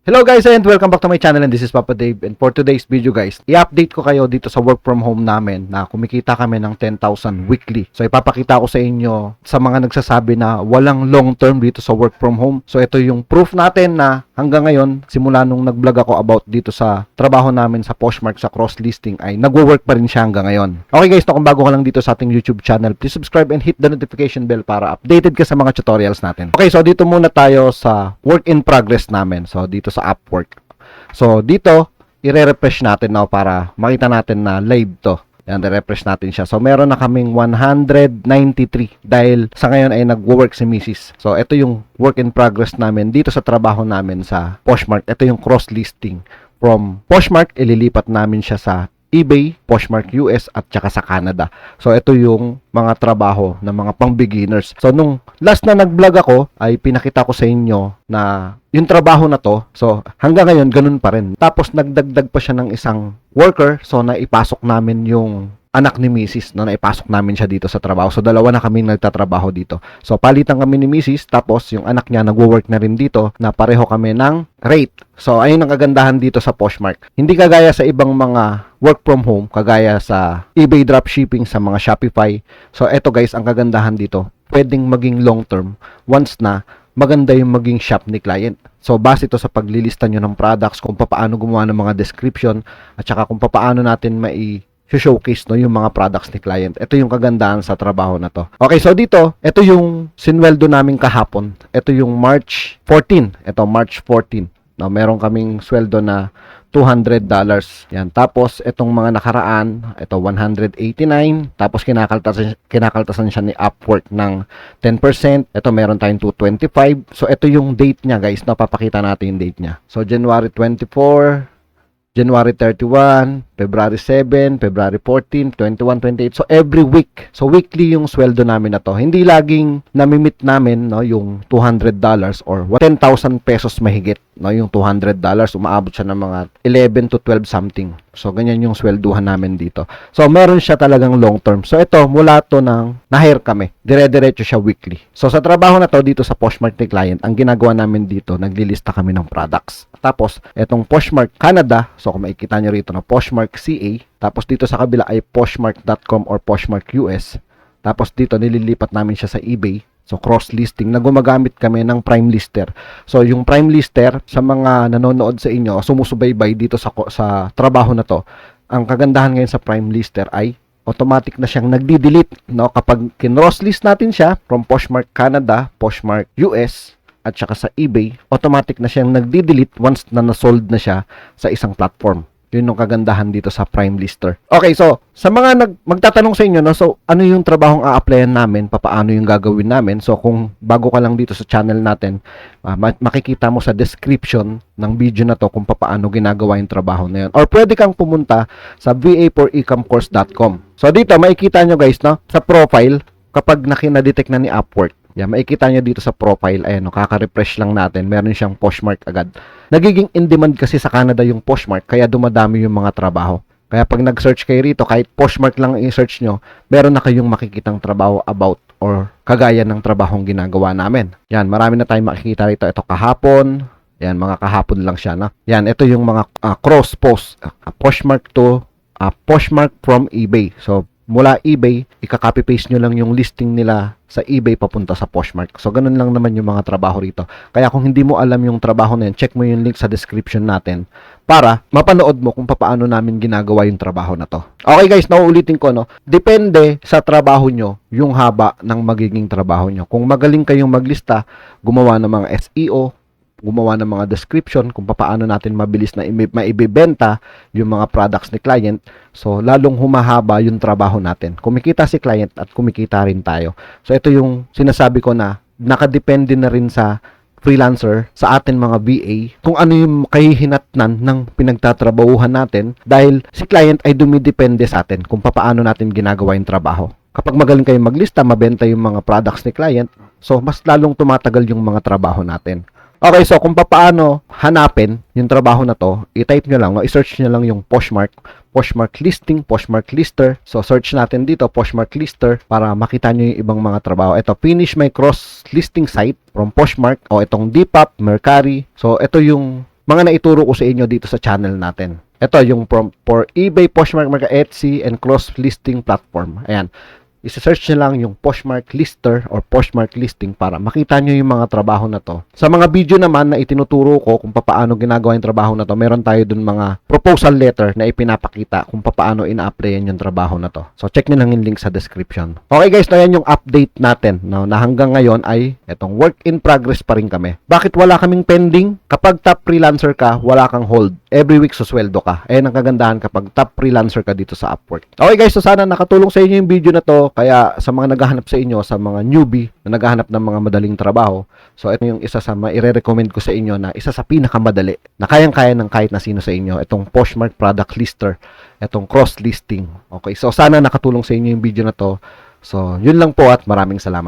Hello guys and welcome back to my channel, and this is Papa Dave, and for today's video guys, i-update ko kayo dito sa work from home namin na kumikita kami ng 10,000 weekly. So ipapakita ko sa inyo sa mga nagsasabi na walang long term dito sa work from home. So ito yung proof natin na hanggang ngayon, simula nung nag-vlog ako about dito sa trabaho namin sa Poshmark sa cross listing, ay nagwo-work pa rin siya hanggang ngayon. Okay guys, kung bago ka lang dito sa ating YouTube channel, please subscribe and hit the notification bell para updated ka sa mga tutorials natin. Okay, so dito muna tayo sa work in progress namin. So dito sa Upwork. So dito, i-refresh natin now para makita natin na live to. Yan, i-refresh natin siya. So meron na kaming 193 dahil sa ngayon ay nag-work si Mrs. So ito yung work in progress namin dito sa trabaho namin sa Poshmark. Ito yung cross listing. From Poshmark, ililipat namin siya sa eBay, Poshmark US at saka sa Canada. So ito yung mga trabaho ng mga pang beginners. So nung last na nag-vlog ako ay pinakita ko sa inyo na yung trabaho na to. So hanggang ngayon ganun pa rin. Tapos nagdagdag pa siya ng isang worker. So naipasok namin yung anak ni Mrs. na naipasok namin siya dito sa trabaho. So dalawa na kami nagtatrabaho dito. So palitan kami ni Mrs. Tapos yung anak niya nagwo-work na rin dito na pareho kami ng rate. So ayun ang kagandahan dito sa Poshmark. Hindi kagaya sa ibang mga work from home, kagaya sa eBay dropshipping, sa mga Shopify. So eto guys, ang kagandahan dito, pwedeng maging long term once na maganda yung maging shop ni client. So base ito sa paglilista nyo ng products, kung paano gumawa ng mga description, at saka kung paano natin showcase no yung mga products ni client. Ito yung kagandahan sa trabaho na to. Okay, so dito, ito yung sinweldo namin kahapon. Ito yung March 14. Ito March 14. Now, meron kaming sweldo na $200. Yan. Tapos itong mga nakaraan, ito 189. Tapos kinakaltasan siya ni Upwork ng 10%. Ito meron tayong 225. So ito yung date niya, guys. Napapakita natin yung date niya. So January 24, January 31, February 7, February 14, 21, 28. So every week. So weekly yung sweldo namin na to. Hindi laging namimit namin no yung $200 or 10,000 pesos mahigit, no yung $200. Umaabot siya ng mga 11 to 12 something. So ganyan yung swelduhan namin dito. So meron siya talagang long term. So ito mula to ng na-hire kami. Dire-diretso siya weekly. So sa trabaho na to dito sa Poshmark ni client, ang ginagawa namin dito, naglilista kami ng products. Tapos etong Poshmark Canada, so kung makikita nyo rito na Poshmark CA, tapos dito sa kabila ay Poshmark.com or Poshmark US. Tapos dito nililipat namin siya sa eBay. So cross listing na gumagamit kami ng Prime Lister. So yung Prime Lister, sa mga nanonood sa inyo, sumusubaybay dito sa trabaho na to, ang kagandahan ngayon sa Prime Lister ay automatic na siyang nagdi-delete, no? Kapag kin-cross list natin siya from Poshmark Canada, Poshmark US at saka sa eBay, automatic na siyang nagdi-delete once na na-sold na siya sa isang platform. Yun yung kagandahan dito sa Prime Lister. Okay, so sa mga magtatanong sa inyo, no, so ano yung trabahong a-applyan namin, papaano yung gagawin namin? So kung bago ka lang dito sa channel natin, makikita mo sa description ng video na to kung papaano ginagawa yung trabaho na yun. Or pwede kang pumunta sa va4ecomcourse.com. So dito makikita nyo guys, no, sa profile, kapag na-detect na ni Upwork, yan, makikita nyo dito sa profile, ayan, no, kaka-refresh lang natin, meron siyang Poshmark agad. Nagiging in-demand kasi sa Canada yung Poshmark, kaya dumadami yung mga trabaho. Kaya pag nag-search kayo rito, kahit Poshmark lang i-search nyo, meron na kayong makikitang trabaho about or kagaya ng trabahong ginagawa namin. Yan, marami na tayong makikita rito. Ito kahapon, yan, mga kahapon lang siya, no? Yan, ito yung mga cross-post, Poshmark to Poshmark from eBay. So, mula eBay, ika-copy-paste nyo lang yung listing nila sa eBay papunta sa Poshmark. So, ganun lang naman yung mga trabaho rito. Kaya kung hindi mo alam yung trabaho na yun, check mo yung link sa description natin para mapanood mo kung paano namin ginagawa yung trabaho na to. Okay guys, nauulitin ko, no? Depende sa trabaho nyo yung haba ng magiging trabaho nyo. Kung magaling kayong maglista, gumawa ng mga SEO, gumawa ng mga description kung paano natin mabilis na maibibenta yung mga products ni client, so lalong humahaba yung trabaho natin. Kumikita si client at kumikita rin tayo. So ito yung sinasabi ko na nakadepende na rin sa freelancer, sa atin mga VA, kung ano yung kahihinatnan ng pinagtatrabahuhan natin, dahil si client ay dumidepende sa atin kung paano natin ginagawa yung trabaho. Kapag magaling kayong maglista, mabenta yung mga products ni client, so mas lalong tumatagal yung mga trabaho natin. Okay, so kung paano hanapin yung trabaho na to, i-type nyo lang, no? I-search nyo lang yung Poshmark, Poshmark listing, Poshmark lister. So search natin dito, Poshmark lister, para makita nyo yung ibang mga trabaho. Ito, finish my cross listing site from Poshmark, o itong Depop, Mercari. So ito yung mga naituro ko sa inyo dito sa channel natin. Ito yung for eBay, Poshmark, Etsy, and cross-listing platform. Ayan. I-search nyo lang yung Poshmark Lister or Poshmark Listing para makita nyo yung mga trabaho na to. Sa mga video naman na itinuturo ko kung paano ginagawa yung trabaho na to, meron tayo dun mga proposal letter na ipinapakita kung paano ina-applyan yung trabaho na to. So, check nyo lang yung link sa description. Okay guys, na yan yung update natin, no, na hanggang ngayon ay etong work in progress pa rin kami. Bakit wala kaming pending? Kapag top freelancer ka, wala kang hold. Every week susweldo ka. Ayan ang kagandahan kapag top freelancer ka dito sa Upwork. Okay guys, so sana nakatulong sa inyo yung video na to. Kaya sa mga naghahanap sa inyo, sa mga newbie na naghahanap ng mga madaling trabaho, so ito yung isa sa i-recommend ko sa inyo na isa sa pinakamadali na kayang-kaya ng kahit na sino sa inyo, itong Poshmark Product Lister, itong cross-listing. Okay, so sana nakatulong sa inyo yung video na to. So, yun lang po at maraming salamat.